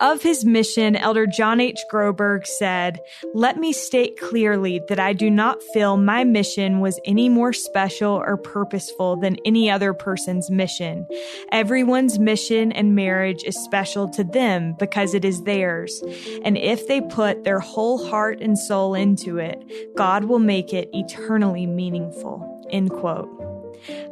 Of his mission, Elder John H. Groberg said, "Let me state clearly that I do not feel my mission was any more special or purposeful than any other person's mission. Everyone's mission and marriage is special to them because it is theirs. And if they put their whole heart and soul into it, God will make it eternally meaningful." End quote.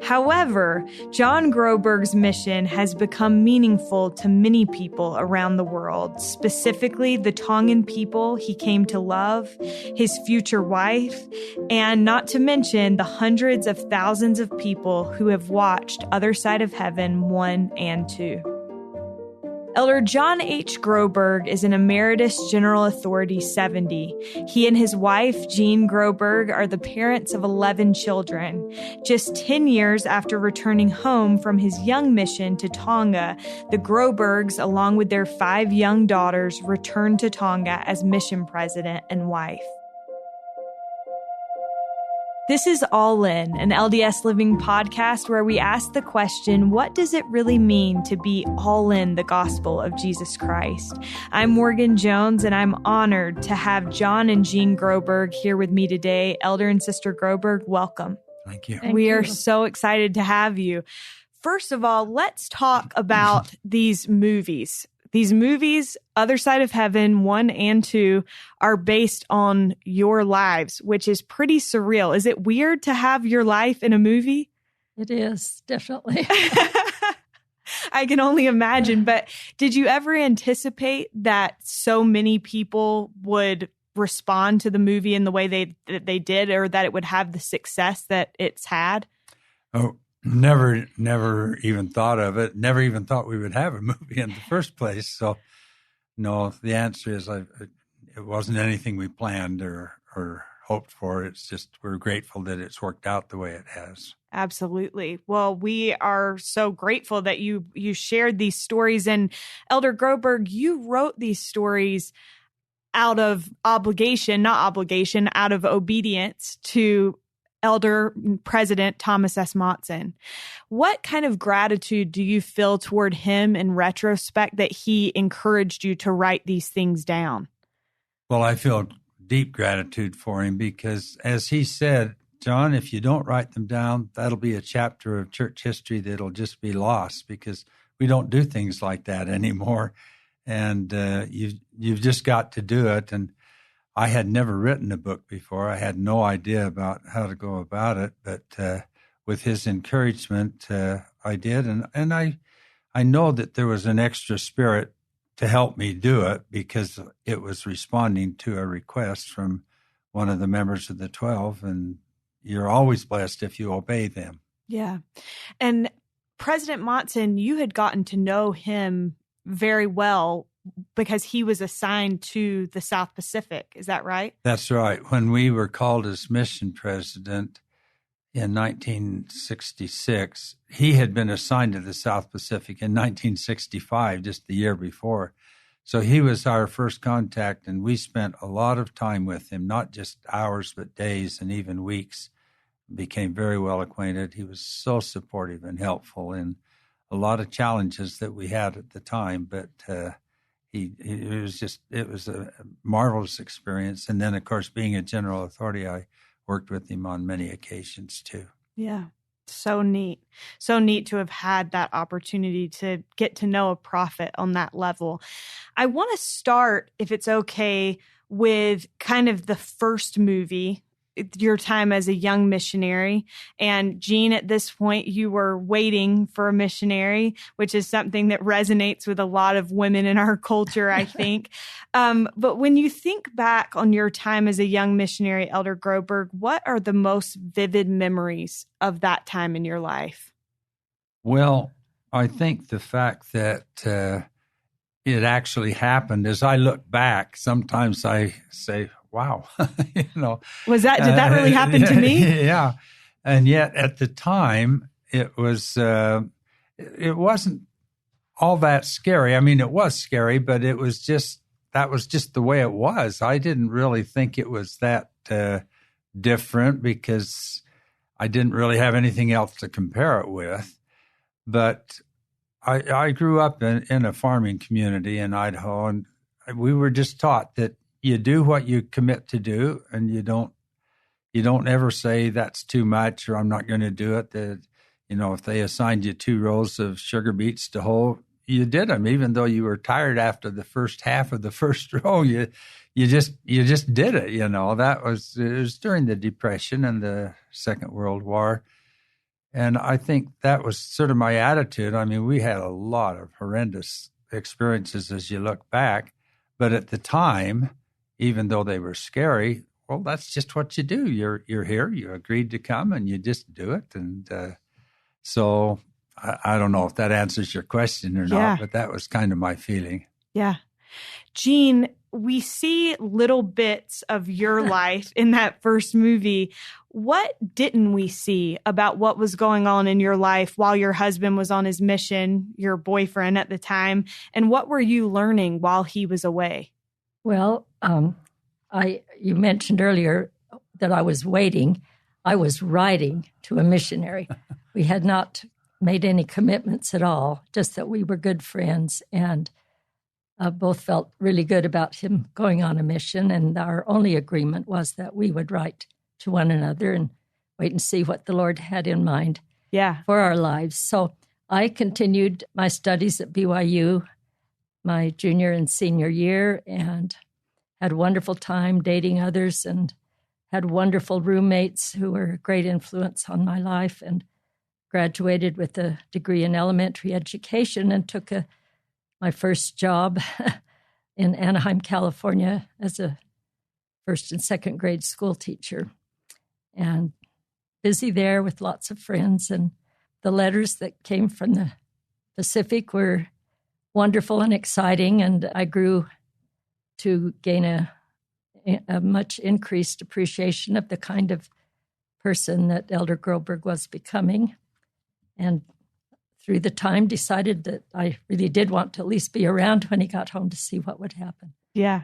However, John Groberg's mission has become meaningful to many people around the world, specifically the Tongan people he came to love, his future wife, and not to mention the hundreds of thousands of people who have watched Other Side of Heaven 1 and 2. Elder John H. Groberg is an Emeritus General Authority 70. He and his wife, Jean Groberg, are the parents of 11 children. Just 10 years after returning home from his young mission to Tonga, the Grobergs, along with their 5 young daughters, returned to Tonga as mission president and wife. This is All In, an LDS Living podcast where we ask the question, what does it really mean to be all in the gospel of Jesus Christ? I'm Morgan Jones, and I'm honored to have John and Jean Groberg here with me today. Elder and Sister Groberg, welcome. Thank you. We are so excited to have you. First of all, let's talk about these movies. These movies, Other Side of Heaven 1 and 2, are based on your lives, which is pretty surreal. Is it weird to have your life in a movie? It is, definitely. I can only imagine. But did you ever anticipate that so many people would respond to the movie in the way they did, or that it would have the success that it's had? Oh, never even thought of it. Never even thought we would have a movie in the first place. So, no, the answer is it wasn't anything we planned or hoped for. It's just we're grateful that it's worked out the way it has. Absolutely. Well, we are so grateful that you shared these stories. And Elder Groberg, you wrote these stories out of out of obedience to Elder President Thomas S. Monson. What kind of gratitude do you feel toward him in retrospect that he encouraged you to write these things down? Well, I feel deep gratitude for him because, as he said, John, if you don't write them down, that'll be a chapter of church history that'll just be lost because we don't do things like that anymore. And you've just got to do it. And I had never written a book before. I had no idea about how to go about it, but with his encouragement, I did. And I know that there was an extra spirit to help me do it because it was responding to a request from one of the members of the 12, and you're always blessed if you obey them. Yeah. And President Monson, you had gotten to know him very well because he was assigned to the South Pacific. Is that right? That's right. When we were called as mission president in 1966, he had been assigned to the South Pacific in 1965, just the year before. So he was our first contact, and we spent a lot of time with him, not just hours, but days and even weeks. Became very well acquainted. He was so supportive and helpful in a lot of challenges that we had at the time, but it was a marvelous experience. And then, of course, being a general authority, I worked with him on many occasions too. Yeah. So neat. So neat to have had that opportunity to get to know a prophet on that level. I want to start, if it's okay, with kind of the first movie, your time as a young missionary. And Jean, at this point, you were waiting for a missionary, which is something that resonates with a lot of women in our culture, I think. But when you think back on your time as a young missionary, Elder Groberg, what are the most vivid memories of that time in your life? Well, I think the fact that it actually happened, as I look back, sometimes I say, wow, did that really happen to me? Yeah. And yet at the time it wasn't all that scary. I mean, it was scary, but that was just the way it was. I didn't really think it was that different because I didn't really have anything else to compare it with. But I grew up in a farming community in Idaho, and we were just taught that you do what you commit to do, and you don't ever say that's too much or I'm not going to do it. That, if they assigned you 2 rows of sugar beets to hoe, you did them, even though you were tired after the first half of the first row. You just did it. It was during the Depression and the Second World War. And I think that was sort of my attitude. I mean, we had a lot of horrendous experiences as you look back. But at the time, even though they were scary, well, that's just what you do. You're here, you agreed to come, and you just do it. And so I don't know if that answers your question or not, but that was kind of my feeling. Yeah. Gene, we see little bits of your life in that first movie. What didn't we see about what was going on in your life while your husband was on his mission, your boyfriend at the time? And what were you learning while he was away? Well, you mentioned earlier that I was waiting. I was writing to a missionary. We had not made any commitments at all, just that we were good friends and both felt really good about him going on a mission. And our only agreement was that we would write to one another and wait and see what the Lord had in mind for our lives. So I continued my studies at BYU my junior and senior year and had a wonderful time dating others and had wonderful roommates who were a great influence on my life, and graduated with a degree in elementary education and took my first job in Anaheim, California as a first and second grade school teacher. And busy there with lots of friends. And the letters that came from the Pacific were wonderful and exciting. And I grew to gain a much increased appreciation of the kind of person that Elder Groberg was becoming. And through the time, decided that I really did want to at least be around when he got home to see what would happen. Yeah,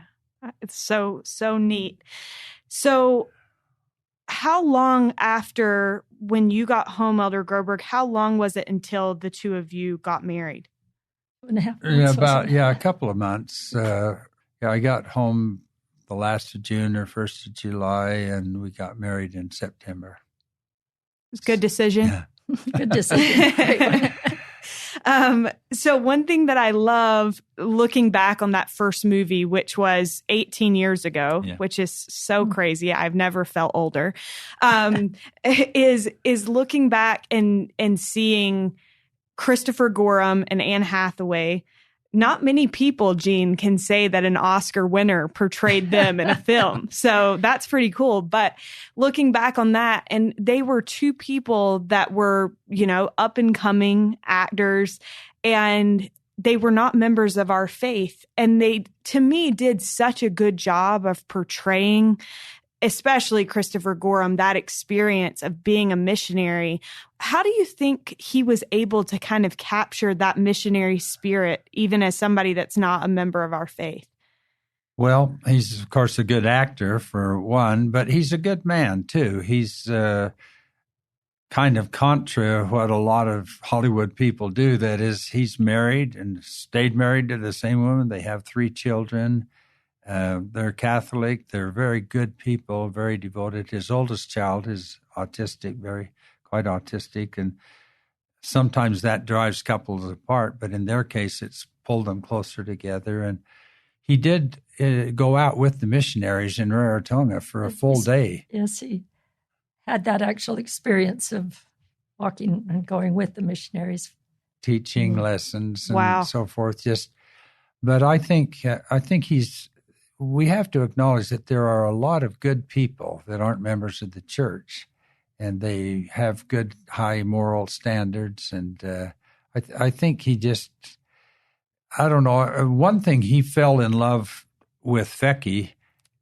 it's so neat. So how long after when you got home, Elder Groberg, how long was it until the two of you got married? 2.5 months. A couple of months. I got home the last of June or 1st of July, and we got married in September. It's a good decision. Yeah. Good decision. So one thing that I love looking back on that first movie, which was 18 years ago, which is so crazy. I've never felt older, is looking back and seeing Christopher Gorham and Anne Hathaway. Not many people, Gene, can say that an Oscar winner portrayed them in a film. So that's pretty cool. But looking back on that, and they were two people that were, up and coming actors, and they were not members of our faith. And they, to me, did such a good job of portraying, especially Christopher Gorham, that experience of being a missionary. How do you think he was able to kind of capture that missionary spirit, even as somebody that's not a member of our faith? Well, he's, of course, a good actor, for one, but he's a good man, too. He's kind of contra what a lot of Hollywood people do. That is, he's married and stayed married to the same woman. They have 3 children. They're Catholic. They're very good people, very devoted. His oldest child is autistic, quite autistic, and sometimes that drives couples apart, but in their case, it's pulled them closer together. And he did go out with the missionaries in Tonga for a full day. Yes, he had that actual experience of walking and going with the missionaries. Teaching lessons and so forth. But I think we have to acknowledge that there are a lot of good people that aren't members of the church, and they have good, high moral standards. And I think he just, I don't know. One thing, he fell in love with Feki,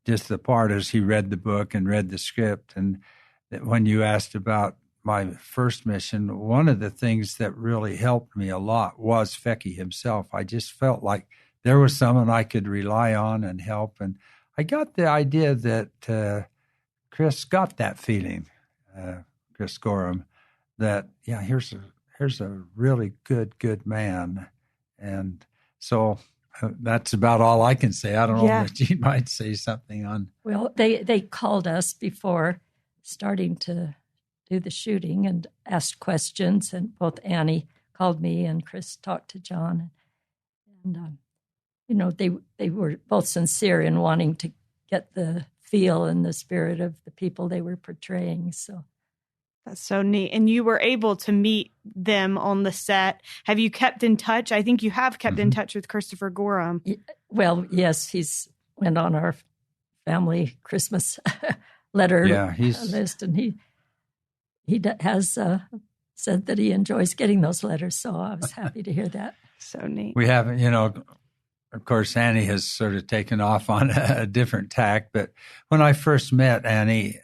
just the part as he read the book and read the script. And when you asked about my first mission, one of the things that really helped me a lot was Feki himself. I just felt like there was someone I could rely on and help. And I got the idea that Chris got that feeling, Chris Gorham, that, here's here's a really good man. And so that's about all I can say. I don't know if Jean might say something on. Well, they called us before starting to do the shooting and asked questions, and both Annie called me and Chris talked to John. And, they were both sincere in wanting to get the feel and the spirit of the people they were portraying. So that's so neat. And you were able to meet them on the set. Have you kept in touch? I think you have kept in touch with Christopher Gorham. Well, yes, he's went on our family Christmas letter list, and he has said that he enjoys getting those letters. So I was happy to hear that. So neat. We haven't, of course, Annie has sort of taken off on a different tack. But when I first met Annie,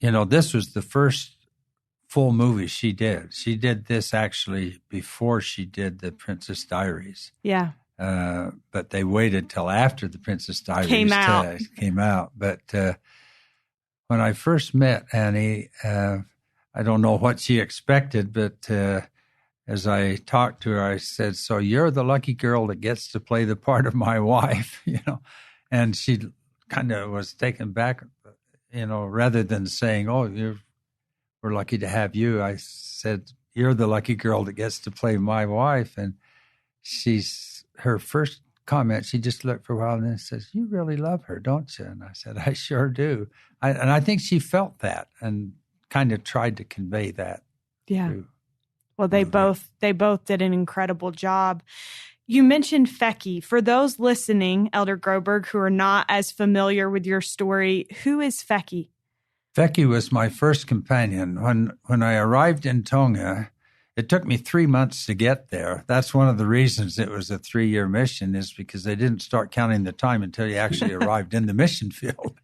this was the first full movie she did. She did this actually before she did The Princess Diaries. Yeah. But they waited till after The Princess Diaries came out. But when I first met Annie, I don't know what she expected, but as I talked to her, I said, "So you're the lucky girl that gets to play the part of my wife," and she kind of was taken back, rather than saying, "Oh, we're lucky to have you." I said, "You're the lucky girl that gets to play my wife," and her first comment, she just looked for a while and then says, "You really love her, don't you?" And I said, "I sure do." And I think she felt that and kind of tried to convey that. Yeah. Well, they both did an incredible job. You mentioned Feki. For those listening, Elder Groberg, who are not as familiar with your story, who is Feki? Feki was my first companion. When I arrived in Tonga, it took me 3 months to get there. That's one of the reasons it was a 3-year mission, is because they didn't start counting the time until you actually arrived in the mission field.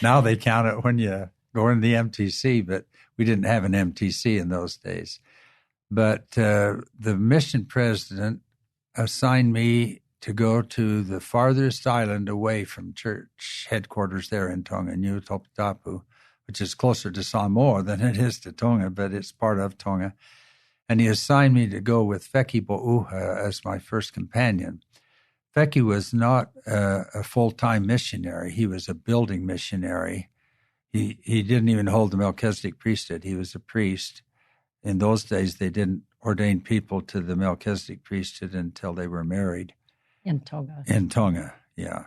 Now they count it when you go in the MTC, but we didn't have an MTC in those days. But the mission president assigned me to go to the farthest island away from church headquarters there in Tonga, Untitled Chapter, which is closer to Samoa than it is to Tonga, but it's part of Tonga. And he assigned me to go with Feki Bo'uha as my first companion. Feki was not a full-time missionary. He was a building missionary. He didn't even hold the Melchizedek priesthood. He was a priest. In those days, they didn't ordain people to the Melchizedek priesthood until they were married. In Tonga. In Tonga, yeah.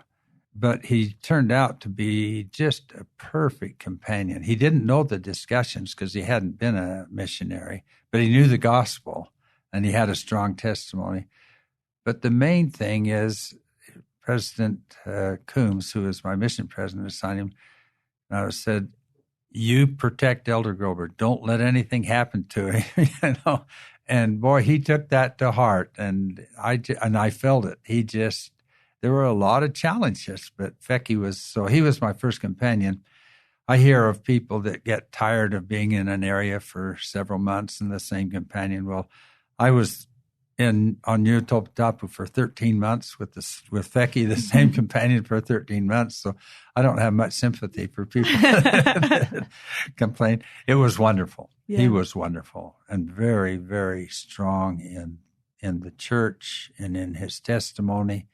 But he turned out to be just a perfect companion. He didn't know the discussions because he hadn't been a missionary, but he knew the gospel, and he had a strong testimony. But the main thing is President Coombs, who was my mission president, assigned him, and I said, "You protect Elder Groberg. Don't let anything happen to him," And boy, he took that to heart, and I felt it. There were a lot of challenges, but Feki he was my first companion. I hear of people that get tired of being in an area for several months and the same companion. Well, I was on Untitled Chapter for 13 months with Feki, the same companion, for 13 months. So I don't have much sympathy for people that complain. It was wonderful. Yeah. He was wonderful and very, very strong in the church and in his testimony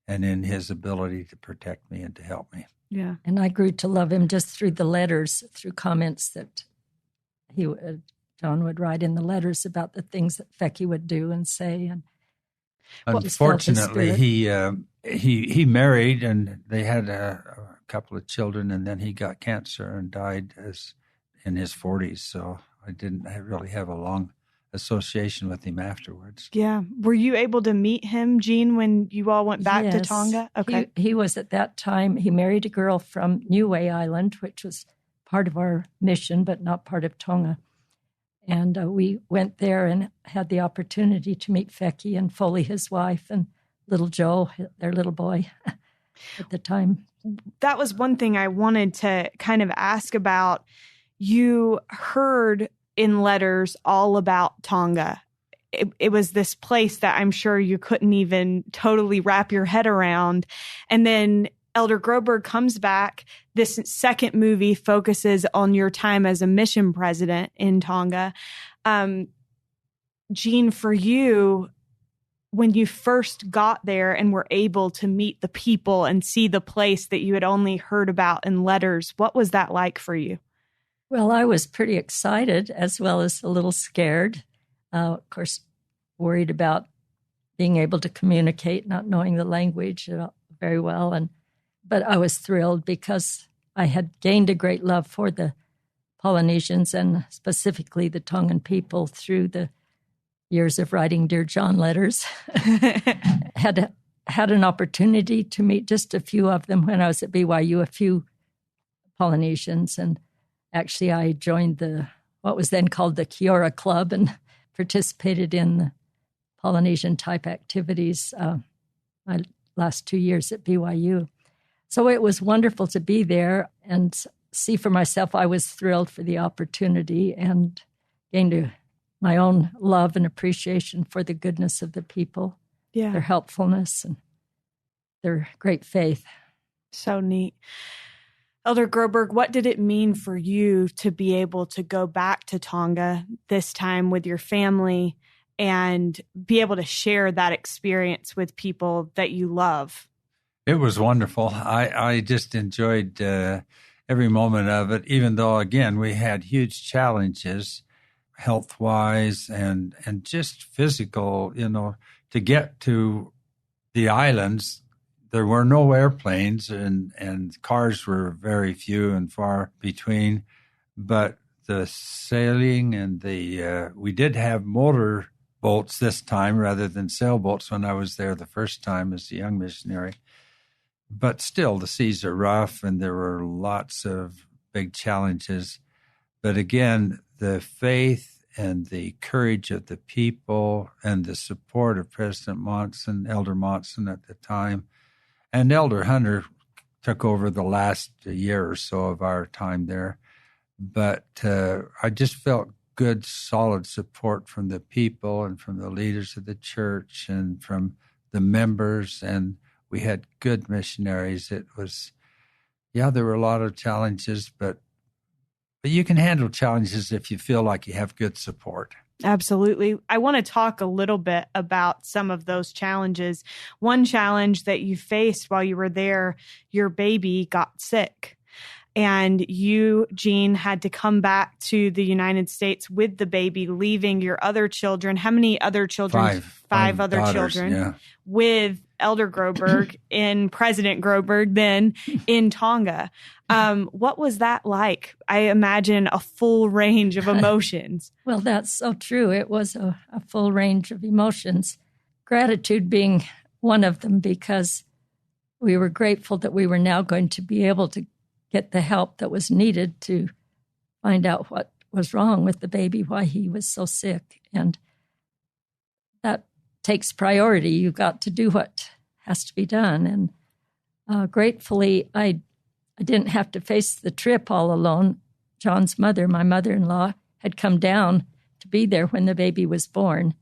and in his ability to protect me and to help me. Yeah. And I grew to love him just through the letters, through comments that John would write in the letters about the things that Feki would do and say. And unfortunately, he married, and they had a couple of children, and then he got cancer and died in his 40s. So I didn't really have a long association with him afterwards. Yeah. Were you able to meet him, Jean, when you all went back to Tonga? Okay. He was at that time, he married a girl from Niue Island, which was part of our mission, but not part of Tonga. And we went there and had the opportunity to meet Feki and Foley, his wife, and little Joe, their little boy at the time. That was one thing I wanted to kind of ask about. You heard in letters all about Tonga. It was this place that I'm sure you couldn't even totally wrap your head around. And then Elder Groberg comes back. This second movie focuses on your time as a mission president in Tonga. Jean, for you, when you first got there and were able to meet the people and see the place that you had only heard about in letters, what was that like for you? Well, I was pretty excited as well as a little scared. Of course, worried about being able to communicate, not knowing the language very well. But I was thrilled because I had gained a great love for the Polynesians and specifically the Tongan people through the years of writing Dear John letters. Had an opportunity to meet just a few of them when I was at BYU, a few Polynesians. And actually I joined what was then called the Kiora Club and participated in the Polynesian type activities my last 2 years at BYU. So it was wonderful to be there and see for myself. I was thrilled for the opportunity and gained my own love and appreciation for the goodness of the people, their helpfulness, and their great faith. So neat. Elder Groberg, what did it mean for you to be able to go back to Tonga this time with your family and be able to share that experience with people that you love? It was wonderful. I just enjoyed every moment of it, even though, again, we had huge challenges health-wise and just physical, to get to the islands. There were no airplanes and cars were very few and far between, but the sailing and we did have motor boats this time rather than sailboats when I was there the first time as a young missionary. But still, the seas are rough and there were lots of big challenges. But again, the faith and the courage of the people and the support of President Monson, Elder Monson at the time, and Elder Hunter took over the last year or so of our time there. But I just felt good, solid support from the people and from the leaders of the church and from the members, and we had good missionaries. It was, there were a lot of challenges, but you can handle challenges if you feel like you have good support. Absolutely. I want to talk a little bit about some of those challenges. One challenge that you faced while you were there, your baby got sick. And you, Jean, had to come back to the United States with the baby, leaving your other children. How many other children? Five other daughters, children. Yeah. With Elder Groberg and President Groberg then in Tonga. What was that like? I imagine a full range of emotions. Well, that's so true. It was a full range of emotions. Gratitude being one of them, because we were grateful that we were now going to be able to get the help that was needed to find out what was wrong with the baby, why he was so sick. And that takes priority. You've got to do what has to be done. And gratefully, I didn't have to face the trip all alone. John's mother, my mother-in-law, had come down to be there when the baby was born.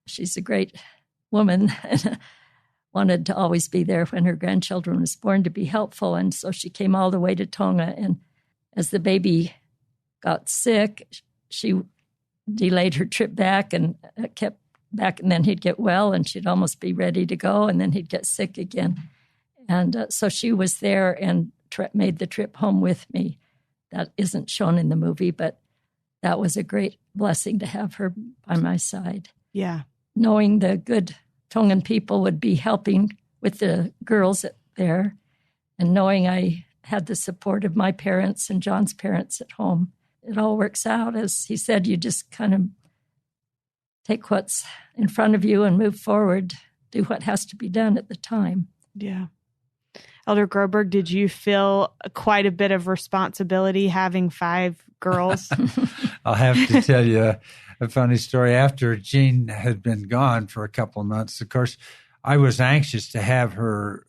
She's a great woman and wanted to always be there when her grandchildren was born to be helpful. And so she came all the way to Tonga. And as the baby got sick, she delayed her trip back and kept back, and then he'd get well and she'd almost be ready to go, and then he'd get sick again. And so she was there and made the trip home with me. That isn't shown in the movie, but that was a great blessing to have her by my side. Yeah. Knowing the good Tongan people would be helping with the girls there, and knowing I had the support of my parents and John's parents at home. It all works out. As he said, you just kind of take what's in front of you and move forward, do what has to be done at the time. Yeah. Elder Groberg, did you feel quite a bit of responsibility having 5 girls? I'll have to tell you a funny story. After Jean had been gone for a couple of months, of course, I was anxious to have her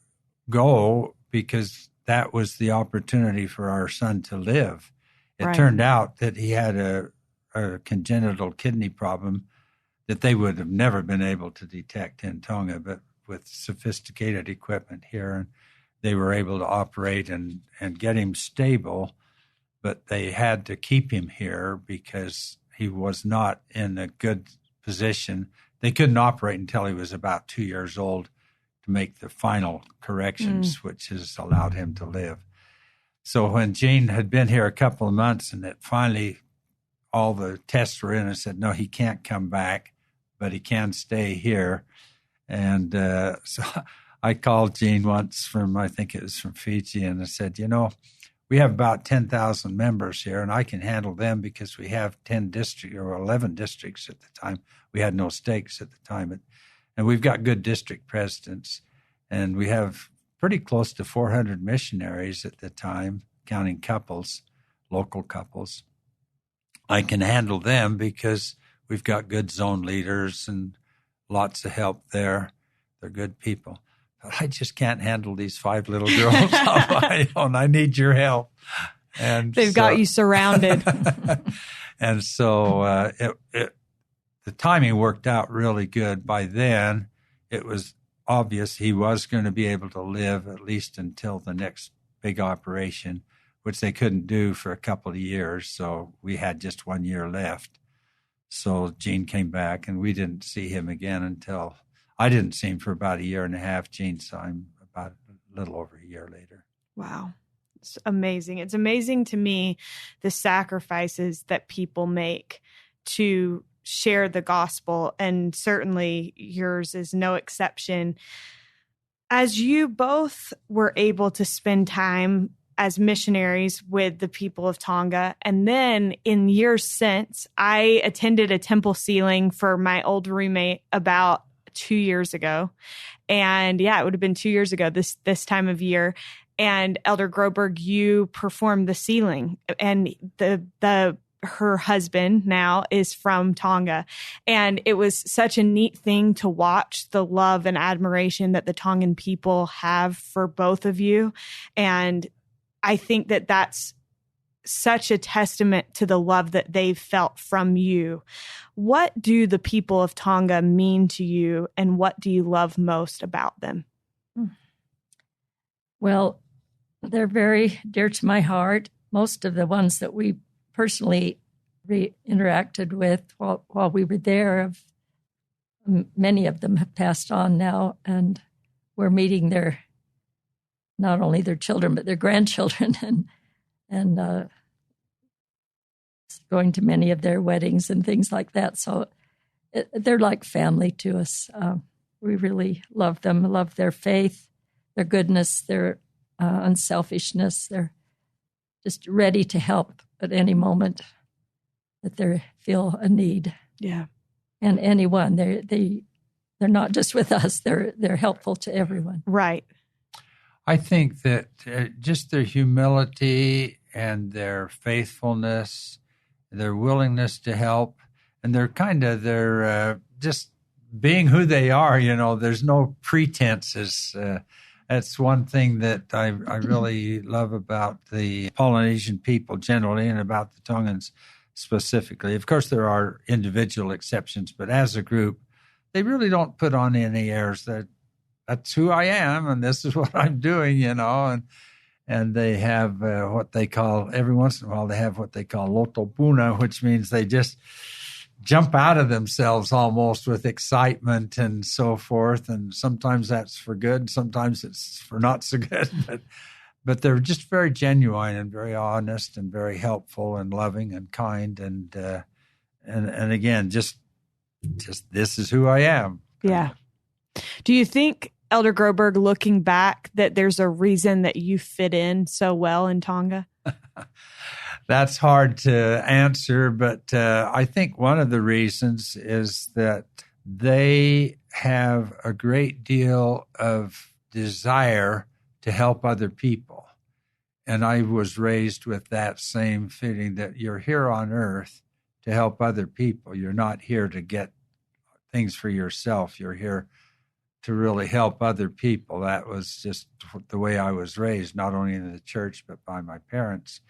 go because that was the opportunity for our son to live. It turned out that he had a congenital kidney problem that they would have never been able to detect in Tonga, but with sophisticated equipment here, and they were able to operate and get him stable, but they had to keep him here because he was not in a good position. They couldn't operate until he was about 2 years old to make the final corrections, which has allowed him to live. So when Gene had been here a couple of months and that finally all the tests were in and said, no, he can't come back, but he can stay here. And so I called Gene once I think it was from Fiji, and I said, we have about 10,000 members here, and I can handle them because we have 11 districts at the time. We had no stakes at the time. And we've got good district presidents, and we have pretty close to 400 missionaries at the time, counting couples, local couples. I can handle them because we've got good zone leaders and lots of help there. They're good people. But I just can't handle these 5 little girls on my own. I need your help. And they've got you surrounded. And so the timing worked out really good. By then, it was obvious he was going to be able to live at least until the next big operation, which they couldn't do for a couple of years. So we had just 1 year left. So Gene came back, and we didn't see him again until I didn't see him for about a year and a half. Gene saw him about a little over a year later. Wow. It's amazing. It's amazing to me the sacrifices that people make to share the gospel, and certainly yours is no exception. As you both were able to spend time as missionaries with the people of Tonga, and then in years since, I attended a temple sealing for my old roommate about 2 years ago. And it would have been 2 years ago this time of year. And Elder Groberg, you performed the sealing, and her husband now is from Tonga. And it was such a neat thing to watch the love and admiration that the Tongan people have for both of you. And I think that that's such a testament to the love that they've felt from you. What do the people of Tonga mean to you, and what do you love most about them? Well, they're very dear to my heart. Most of the ones that we personally interacted with while we were there, many of them have passed on now, and we're meeting not only their children, but their grandchildren, and going to many of their weddings and things like that. So they're like family to us. We really love them, love their faith, their goodness, their unselfishness. They're just ready to help at any moment that they feel a need. Yeah. And anyone, they're not just with us, they're helpful to everyone. Right. I think that just their humility and their faithfulness, their willingness to help, and they're just being who they are. There's no pretenses. That's one thing that I really love about the Polynesian people generally, and about the Tongans specifically. Of course, there are individual exceptions, but as a group, they really don't put on any airs that that's who I am and this is what I'm doing, and they have what they call, every once in a while, they have what they call loto puna, which means they just jump out of themselves almost with excitement and so forth. And sometimes that's for good, sometimes it's for not so good, but they're just very genuine and very honest and very helpful and loving and kind. And again, just this is who I am. Yeah. Do you think, Elder Groberg, looking back, that there's a reason that you fit in so well in Tonga? That's hard to answer, but I think one of the reasons is that they have a great deal of desire to help other people. And I was raised with that same feeling that you're here on earth to help other people. You're not here to get things for yourself. You're here to really help other people. That was just the way I was raised, not only in the church, but by my parents.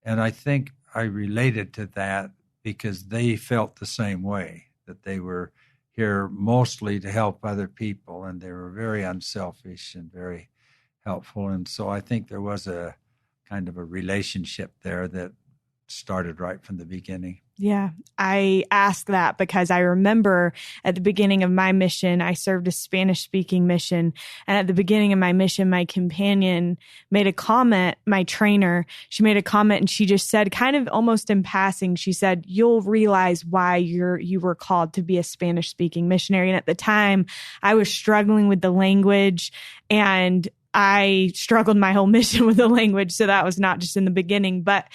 And I think I related to that because they felt the same way, that they were here mostly to help other people, and they were very unselfish and very helpful. And so I think there was a kind of a relationship there that started right from the beginning. Yeah, I ask that because I remember at the beginning of my mission, I served a Spanish-speaking mission. And at the beginning of my mission, my companion made a comment, my trainer, she made a comment and she just said, kind of almost in passing, she said, you'll realize why you were called to be a Spanish-speaking missionary. And at the time, I was struggling with the language, and I struggled my whole mission with the language. So that was not just in the beginning, but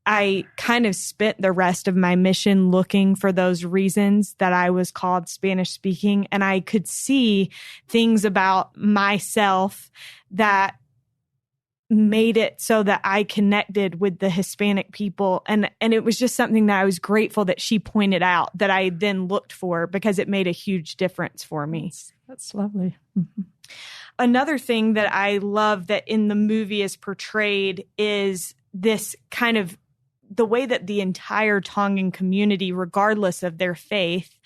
I kind of spent the rest of my mission looking for those reasons that I was called Spanish speaking. And I could see things about myself that made it so that I connected with the Hispanic people. And it was just something that I was grateful that she pointed out that I then looked for, because it made a huge difference for me. That's lovely. Mm-hmm. Another thing that I love that in the movie is portrayed is this kind of the way that the entire Tongan community, regardless of their faith,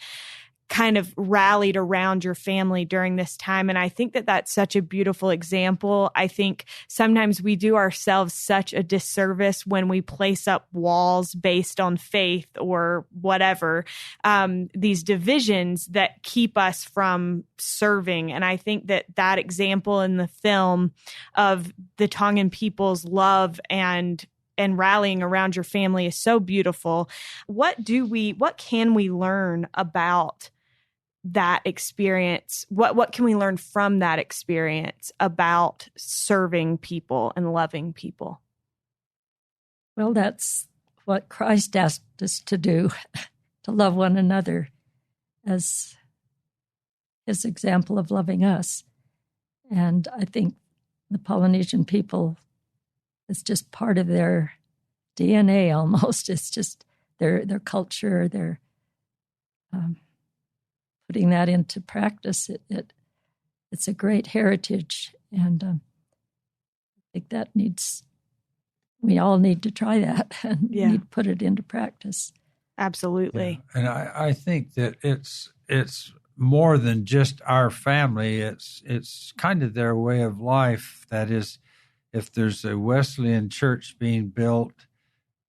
kind of rallied around your family during this time. And I think that that's such a beautiful example. I think sometimes we do ourselves such a disservice when we place up walls based on faith or whatever, these divisions that keep us from serving. And I think that that example in the film of the Tongan people's love and rallying around your family is so beautiful. What can we learn about that experience? What can we learn from that experience about serving people and loving people? Well, that's what Christ asked us to do, to love one another as his example of loving us. And I think the Polynesian people, it's just part of their DNA almost. It's just their culture, their putting that into practice. It's a great heritage, and I think that we all need to try that and need to put it into practice. Absolutely. Yeah. And I think that it's more than just our family. It's kind of their way of life. That is, if there's a Wesleyan church being built,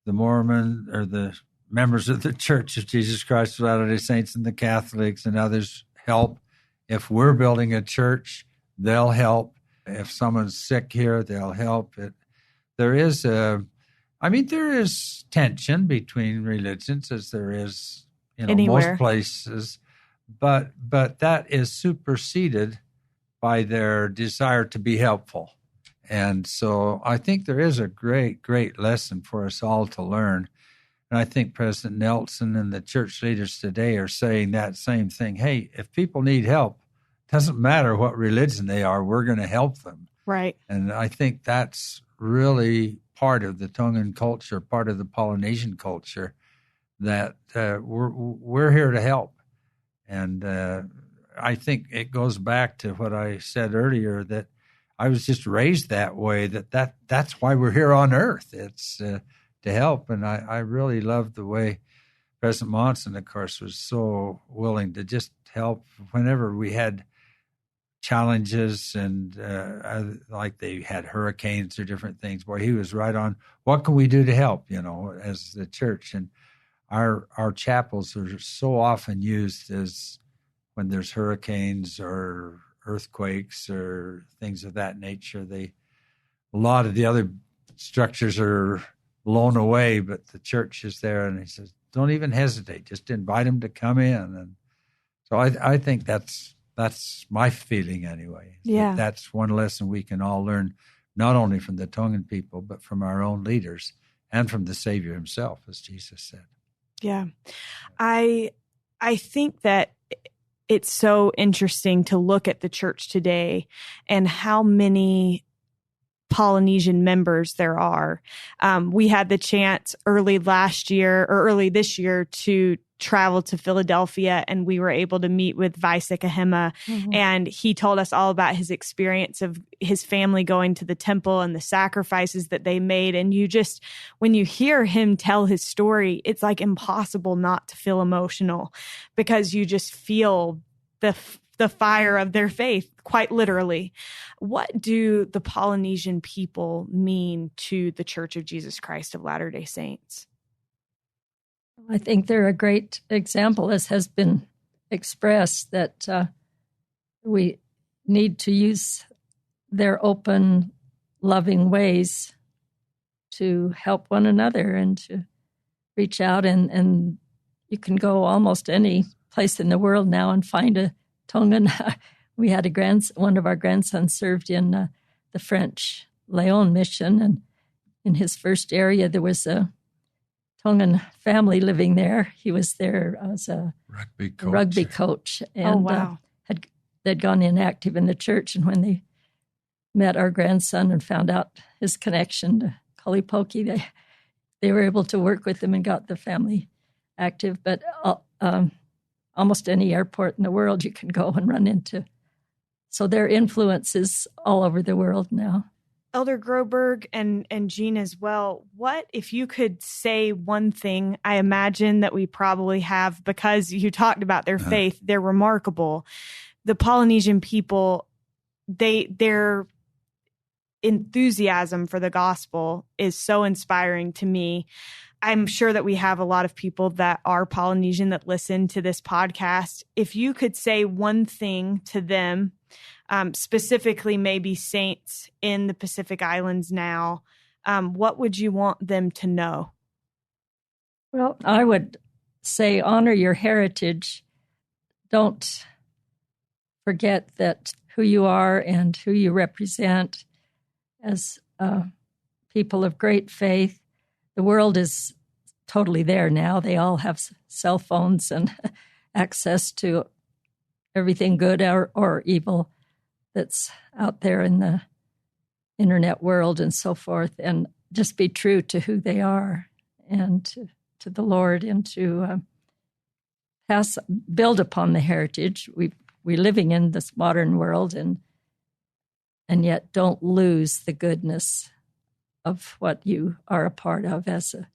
the Mormon or the members of the Church of Jesus Christ of Latter-day Saints and the Catholics and others help. If we're building a church, they'll help. If someone's sick here, they'll help. There is tension between religions, as there is anywhere. Most places, but that is superseded by their desire to be helpful. And so I think there is a great, great lesson for us all to learn. And I think President Nelson and the church leaders today are saying that same thing. Hey, if people need help, it doesn't matter what religion they are, we're going to help them. Right. And I think that's really part of the Tongan culture, part of the Polynesian culture, that we're here to help. And I think it goes back to what I said earlier, that I was just raised that way, that's why we're here on earth. It's to help. And I really loved the way President Monson, of course, was so willing to just help whenever we had challenges and like they had hurricanes or different things. Boy, he was right on. What can we do to help, as the church? And our chapels are so often used as when there's hurricanes or earthquakes or things of that nature. A lot of the other structures are blown away, but the church is there. And he says, don't even hesitate. Just invite them to come in. And so I think that's my feeling anyway. Yeah. That's one lesson we can all learn, not only from the Tongan people, but from our own leaders and from the Savior himself, as Jesus said. Yeah. I think that it's so interesting to look at the church today and how many Polynesian members there are. We had the chance early this year to travel to Philadelphia, and we were able to meet with Vaisa Kahema, and he told us all about his experience of his family going to the temple and the sacrifices that they made. And when you hear him tell his story, it's like impossible not to feel emotional, because you just feel the fire of their faith, quite literally. What do the Polynesian people mean to the Church of Jesus Christ of Latter-day Saints? I think they're a great example, as has been expressed, that we need to use their open, loving ways to help one another and to reach out. And you can go almost any place in the world now and find a Tongan. We had one of our grandsons served in the French Leon mission, and in his first area there was a Tongan family living there. He was there as a rugby coach, and they'd gone inactive in the church. And when they met our grandson and found out his connection to Kalipoki, they were able to work with him and got the family active. But almost any airport in the world you can go and run into. So their influence is all over the world now. Elder Groberg and Jean as well, what if you could say one thing? I imagine that we probably have, because you talked about their faith. They're remarkable. The Polynesian people, their enthusiasm for the gospel is so inspiring to me. I'm sure that we have a lot of people that are Polynesian that listen to this podcast. If you could say one thing to them, specifically maybe saints in the Pacific Islands now, what would you want them to know? Well, I would say honor your heritage. Don't forget that who you are and who you represent as people of great faith. The world is totally there now. They all have cell phones and access to everything good or evil that's out there in the internet world and so forth. And just be true to who they are and to the Lord, and to build upon the heritage. We're living in this modern world, and yet don't lose the goodness of what you are a part of as a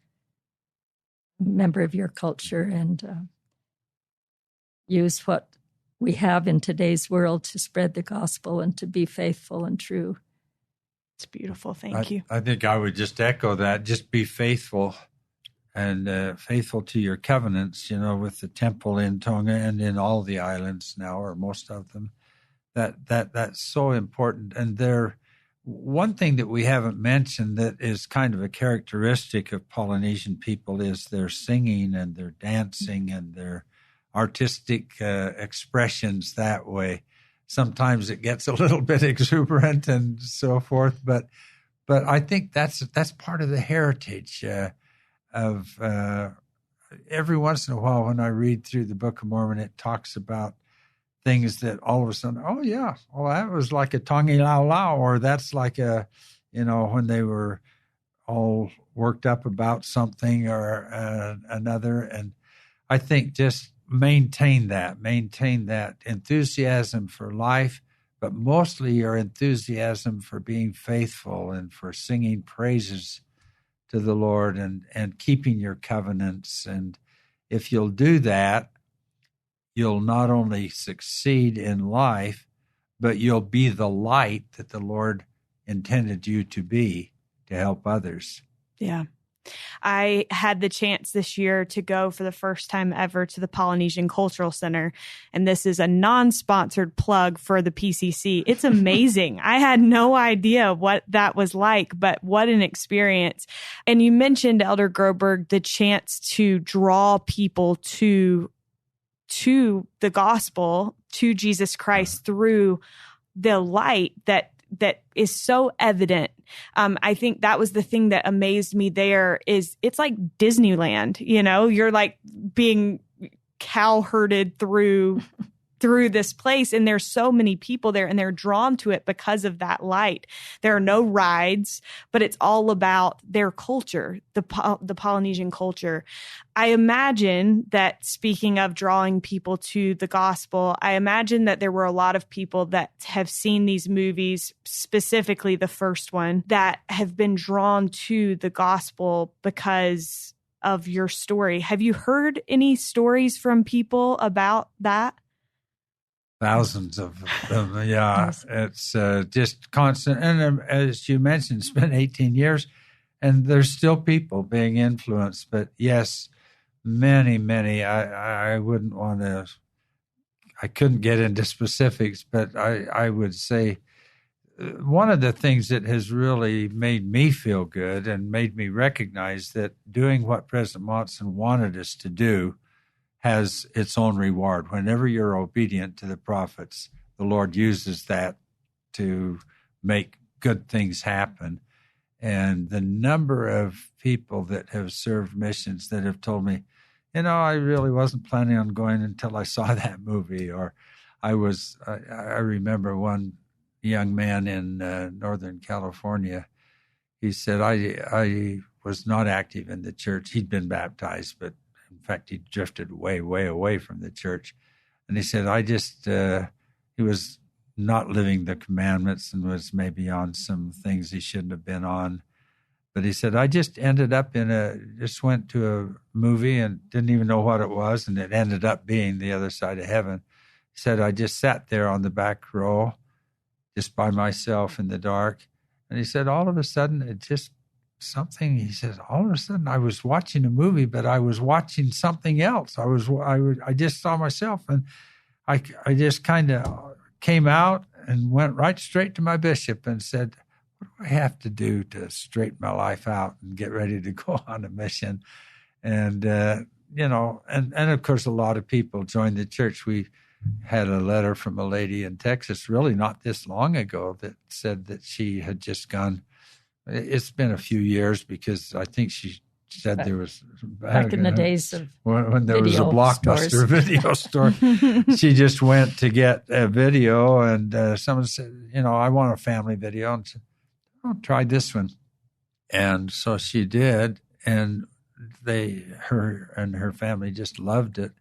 member of your culture, and use what we have in today's world to spread the gospel and to be faithful and true. It's beautiful. Thank you. I think I would just echo that. Just be faithful, and faithful to your covenants, with the temple in Tonga and in all the islands now, or most of them. That's so important. And one thing that we haven't mentioned that is kind of a characteristic of Polynesian people is their singing and their dancing and their artistic expressions that way. Sometimes it gets a little bit exuberant and so forth, but I think that's part of the heritage of every once in a while when I read through the Book of Mormon, it talks about things that all of a sudden, oh yeah, well that was like a Tongi Lau Lau, or that's like when they were all worked up about something or another. And I think just maintain that enthusiasm for life, but mostly your enthusiasm for being faithful and for singing praises to the Lord and keeping your covenants. And if you'll do that, you'll not only succeed in life, but you'll be the light that the Lord intended you to be to help others. Yeah. I had the chance this year to go for the first time ever to the Polynesian Cultural Center. And this is a non-sponsored plug for the PCC. It's amazing. I had no idea what that was like, but what an experience. And you mentioned, Elder Groberg, the chance to draw people to the gospel, to Jesus Christ through the light that is so evident. I think that was the thing that amazed me there. Is it's like Disneyland, you're like being cow herded through this place, and there's so many people there, and they're drawn to it because of that light. There are no rides, but it's all about their culture, the Polynesian culture. I imagine that, speaking of drawing people to the gospel, I imagine that there were a lot of people that have seen these movies, specifically the first one, that have been drawn to the gospel because of your story. Have you heard any stories from people about that? Thousands of them, yeah. It's just constant. And as you mentioned, it's been 18 years, and there's still people being influenced. But yes, many. I wouldn't want to, I couldn't get into specifics, but I would say one of the things that has really made me feel good and made me recognize that doing what President Monson wanted us to do has its own reward. Whenever you're obedient to the prophets, the Lord uses that to make good things happen. And the number of people that have served missions that have told me, I really wasn't planning on going until I saw that movie. Or I remember one young man in Northern California. He said, I was not active in the church. He'd been baptized, but in fact, he drifted way away from the church. And he said, he was not living the commandments and was maybe on some things he shouldn't have been on. But he said, I just ended up just went to a movie and didn't even know what it was, and it ended up being The Other Side of Heaven. He said, I just sat there on the back row, just by myself in the dark. And he said, all of a sudden, he says, all of a sudden I was watching a movie, but I was watching something else. I just saw myself, and I just kind of came out and went right straight to my bishop and said, what do I have to do to straighten my life out and get ready to go on a mission? And, and of course, a lot of people joined the church. We had a letter from a lady in Texas really not this long ago that said that she had just gone. It's been a few years because I think she said there was back in the days of when there was a Blockbuster video store. She just went to get a video, and someone said, I want a family video, and said, try this one. And so she did, and her and her family just loved it.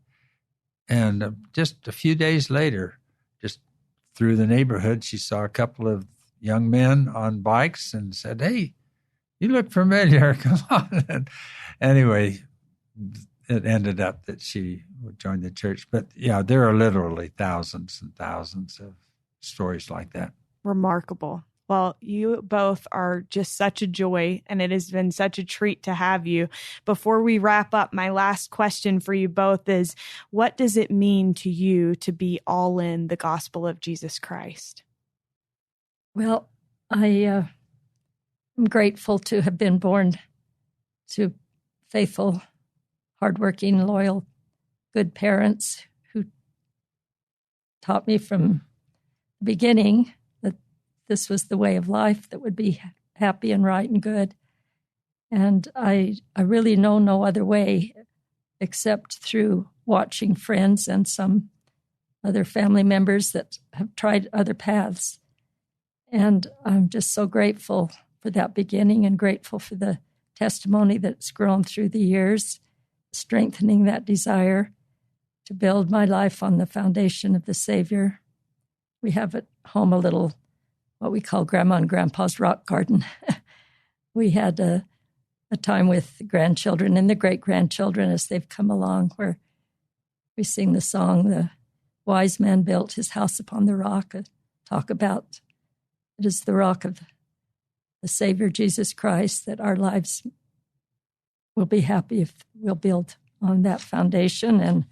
And just a few days later, just through the neighborhood, she saw a couple of young men on bikes and said, hey, you look familiar. Come on. And anyway, it ended up that she would join the church. But yeah, there are literally thousands and thousands of stories like that. Remarkable. Well, you both are just such a joy, and it has been such a treat to have you. Before we wrap up, my last question for you both is, what does it mean to you to be all in the gospel of Jesus Christ? Well, I am grateful to have been born to faithful, hardworking, loyal, good parents who taught me from the beginning that this was the way of life that would be happy and right and good. And I really know no other way except through watching friends and some other family members that have tried other paths. And I'm just so grateful for that beginning and grateful for the testimony that's grown through the years, strengthening that desire to build my life on the foundation of the Savior. We have at home a little, what we call Grandma and Grandpa's rock garden. We had a time with the grandchildren and the great-grandchildren as they've come along, where we sing the song, "The Wise Man Built His House Upon the Rock," talk about it is the rock of the Savior, Jesus Christ, that our lives will be happy if we'll build on that foundation. And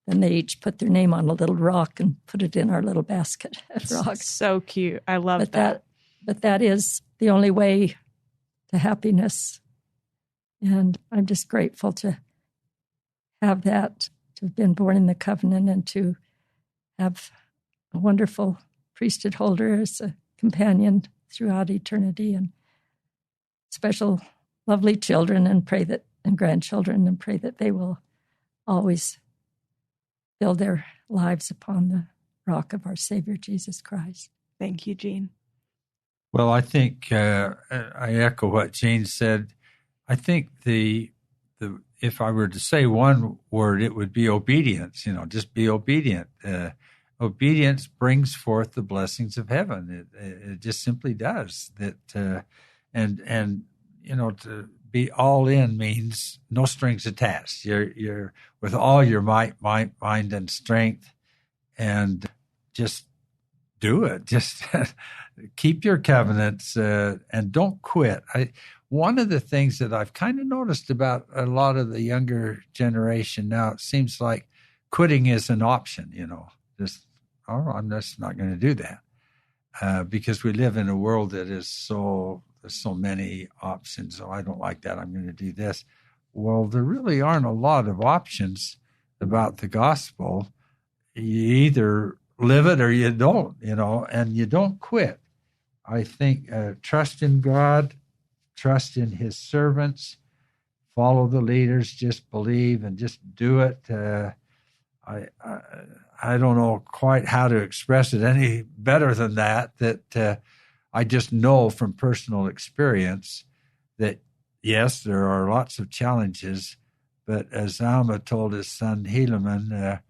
then they each put their name on a little rock and put it in our little basket of rocks. So cute. I love that. But that is the only way to happiness. And I'm just grateful to have that, to have been born in the covenant and to have a wonderful priesthood holder as a companion throughout eternity, and special, lovely children, and grandchildren, and pray that they will always build their lives upon the rock of our Savior, Jesus Christ. Thank you, Jean. Well, I think I echo what Jean said. I think if I were to say one word, it would be obedience. Just be obedient. Obedience brings forth the blessings of heaven. It just simply does. That, and to be all in means no strings attached. You're with all your might, mind, and strength, and just do it. Just keep your covenants and don't quit. One of the things that I've kind of noticed about a lot of the younger generation now, it seems like quitting is an option, I'm just not going to do that because we live in a world that is there's so many options. Oh, I don't like that. I'm going to do this. Well, there really aren't a lot of options about the gospel. You either live it or you don't, and you don't quit. I think trust in God, trust in his servants, follow the leaders, just believe and just do it. I don't know quite how to express it any better than that I just know from personal experience that, yes, there are lots of challenges, but as Alma told his son Helaman,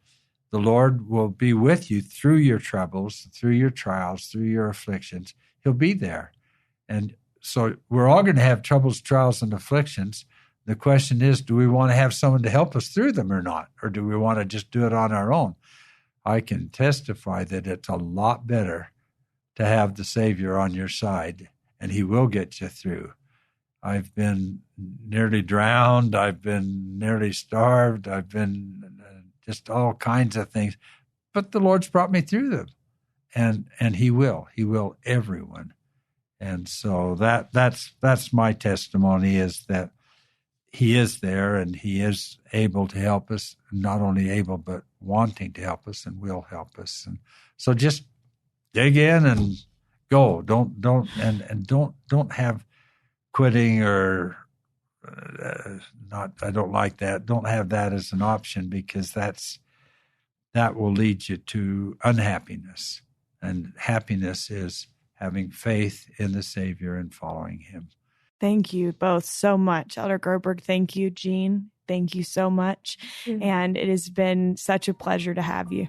the Lord will be with you through your troubles, through your trials, through your afflictions. He'll be there. And so we're all going to have troubles, trials, and afflictions. The question is, do we want to have someone to help us through them or not? Or do we want to just do it on our own? I can testify that it's a lot better to have the Savior on your side, and he will get you through. I've been nearly drowned. I've been nearly starved. I've been just all kinds of things. But the Lord's brought me through them, and he will. He will everyone. And so that's my testimony, is that he is there and he is able to help us, not only able, but wanting to help us and will help us. And so just dig in and go. Don't have quitting or not. I don't like that. Don't have that as an option, because that will lead you to unhappiness. And happiness is having faith in the Savior and following him. Thank you both so much. Elder Groberg, thank you. Jean, thank you so much. And it has been such a pleasure to have you.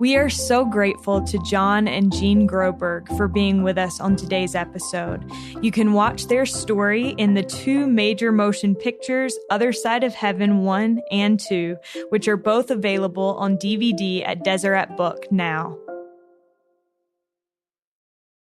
We are so grateful to John and Jean Groberg for being with us on today's episode. You can watch their story in the 2 major motion pictures, Other Side of Heaven 1 and 2, which are both available on DVD at Deseret Book now.